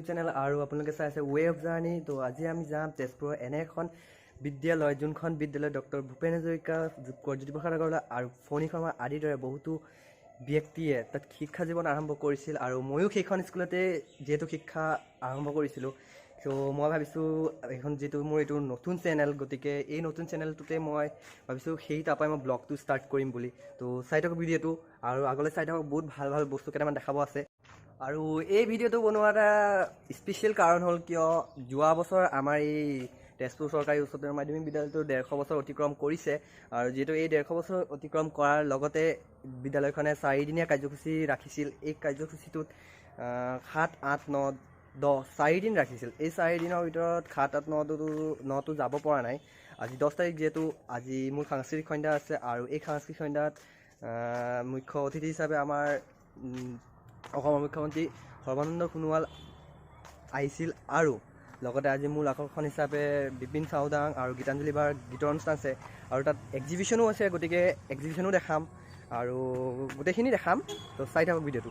YouTube channel আৰু আপোনালোকে চাই আছে ৱে অফ জাৰ্নি। তো আজি আমি যাম তেজপুৰৰ এনে এখন বিদ্যালয়, যোনখন বিদ্যালয় ডক্টৰ ভূপেন হাজৰিকা, জ্যোতিপ্ৰসাদ আগৰৱালা আৰু ফণী শৰ্মা আদিৰ দৰে বহুতো ব্যক্তিয়ে তাত শিক্ষা জীৱন আৰম্ভ কৰিছিল। আৰু ময়ো সেইখন স্কুলতে যিহেতু শিক্ষা আৰম্ভ কৰিছিলোঁ, চ' মই ভাবিছোঁ এইখন যিটো মোৰ এইটো নতুন চেনেল, গতিকে এই নতুন চেনেলটোতে মই ভাবিছোঁ সেই তাৰপৰাই মই ব্লগটো ষ্টাৰ্ট কৰিম বুলি। তো চাই থাকক ভিডিঅ'টো আৰু আগলৈ চাই থাকক, বহুত ভাল ভাল বস্তু কেইটামান দেখাব আছে। আৰু এই ভিডিঅ'টো বনোৱা এটা স্পেচিয়েল কাৰণ হ'ল কিয় যোৱা বছৰ আমাৰ এই তেজপুৰ চৰকাৰী উচ্চতৰ মাধ্যমিক বিদ্যালয়টো 150 বছৰ অতিক্ৰম কৰিছে। আৰু যিহেতু এই 150 বছৰ অতিক্ৰম কৰাৰ লগতে বিদ্যালয়খনে 4 দিনীয়া কাৰ্যসূচী ৰাখিছিল। এই কাৰ্যসূচীটোত 7, 8, 9, 10 4 দিন ৰাখিছিল। এই 4 দিনৰ ভিতৰত 7, 8, 9টো যাব পৰা নাই। আজি 10 তাৰিখ, যিহেতু আজি মোৰ সাংস্কৃতিক সন্ধ্যা আছে আৰু এই সাংস্কৃতিক সন্ধ্যাত মুখ্য অতিথি হিচাপে আমাৰ অসমৰ মুখ্যমন্ত্ৰী সৰ্বানন্দ সোণোৱাল আহিছিল। আৰু লগতে আজি মূল আকৰ্ষণ হিচাপে বিপিন চাওডাং আৰু গীতাঞ্জলি বাৰ গীতৰ অনুষ্ঠান আছে আৰু তাত এক্সিবিশ্যনো আছে। গতিকে এক্সিবিশ্যনো দেখাম আৰু গোটেইখিনি দেখাম। তো চাই থাকক ভিডিঅ'টো।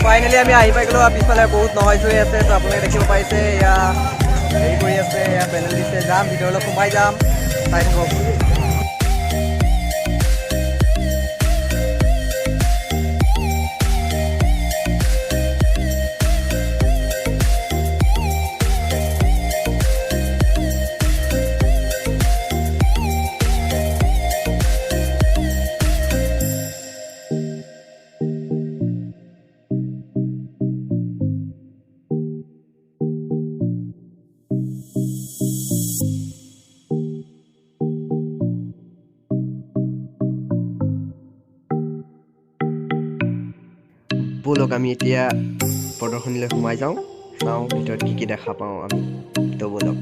ফাইনেলি আমি আহি পাই গ'লোঁ। পিছফালে বহুত নইজ হৈ আছে, তো আপোনালোকে দেখিব পাৰিছে। এয়া হেৰি কৰি আছে, এয়া পেনেল দিছে। যাম ভিতৰলৈ সোমাই যাম, চাই থাকক। ব'লক আমি এতিয়া প্ৰদৰ্শনীলৈ সোমাই যাওঁ, চাওঁ ভিতৰত কি কি দেখা পাওঁ আমি। তো ব'লক।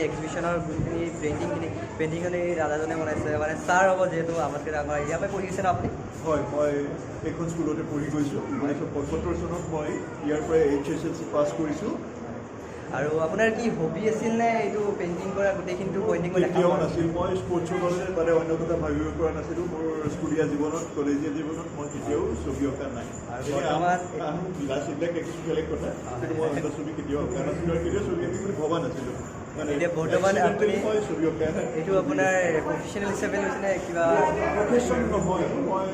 এক্সিবিশ্যনৰ যোনখিনি পেইণ্টিংখিনি দাদাজনে বনাইছে মানে ছাৰ হ'ব যিহেতু আমাতকৈ ডাঙৰ ইয়াৰ পৰা পঢ়িছে ন আপুনি হয় মই এইখন স্কুলতে পঢ়ি গৈছোঁ 1975 চনত মই ইয়াৰ পৰা HSLC পাছ কৰিছোঁ আৰু আপোনাৰ কি হবি আছিল নে এইটো পেইণ্টিং কৰা গোটেইখিনিটো পেইণ্টিং কৰি কেতিয়াও নাছিল মই স্পৰ্টছৰ বাবে মানে অন্য কথা ভাবিব পৰা নাছিলোঁ মোৰ স্কুলীয়া জীৱনত কলেজীয়া জীৱনত মই কেতিয়াও ছবি অঁকা নাই আৰু বৰ্তমান বিলাস এইবিলাক একো বেলেগ কথা কিন্তু মই অন্য ছবি কেতিয়াও অঁকা নাছিলোঁ আৰু কেতিয়াও ছবি আঁকিম বুলি ভবা নাছিলোঁ এতিয়া বৰ্তমান আপুনি মই ছবি অঁকা নাই এইটো আপোনাৰ প্ৰফেশ্যনেল হিচাপে লৈছে নে কিবা প্ৰফেশ্যন নহয় মই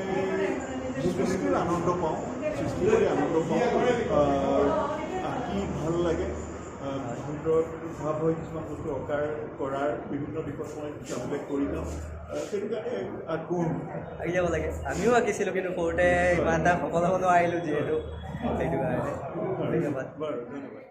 সৃষ্টি কৰি আনন্দ পাওঁ সৃষ্টি কৰি আনন্দ পাওঁ আঁকি ভাল লাগে ভিতৰত ভাৱ হয় কিছুমান বস্তু অঁকাৰ কৰাৰ বিভিন্ন দিশত মই চাবলে কৰি যাওঁ সেইটো কাৰণে আঁকো আঁকি যাব লাগে আমিও আঁকিছিলোঁ কিন্তু সৰুতে ইমান এটা সফল হ'ব নোৱাৰিলোঁ যিহেতু সেইটো কাৰণে ধন্যবাদ বাৰু ধন্যবাদ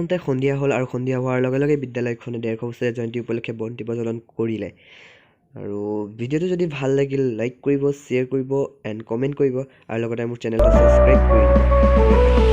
চাওঁতে সন্ধিয়া হ'ল আৰু সন্ধিয়া হোৱাৰ লগে লগে বিদ্যালয়খনে 150 বছৰীয়া জয়ন্তী উপলক্ষে বন্তি প্ৰজ্বলন কৰিলে আৰু ভিডিঅ'টো যদি ভাল লাগিল লাইক কৰিব শ্বেয়াৰ কৰিব এণ্ড কমেণ্ট কৰিব আৰু লগতে মোৰ চেনেলটো ছাবস্ক্ৰাইব কৰিব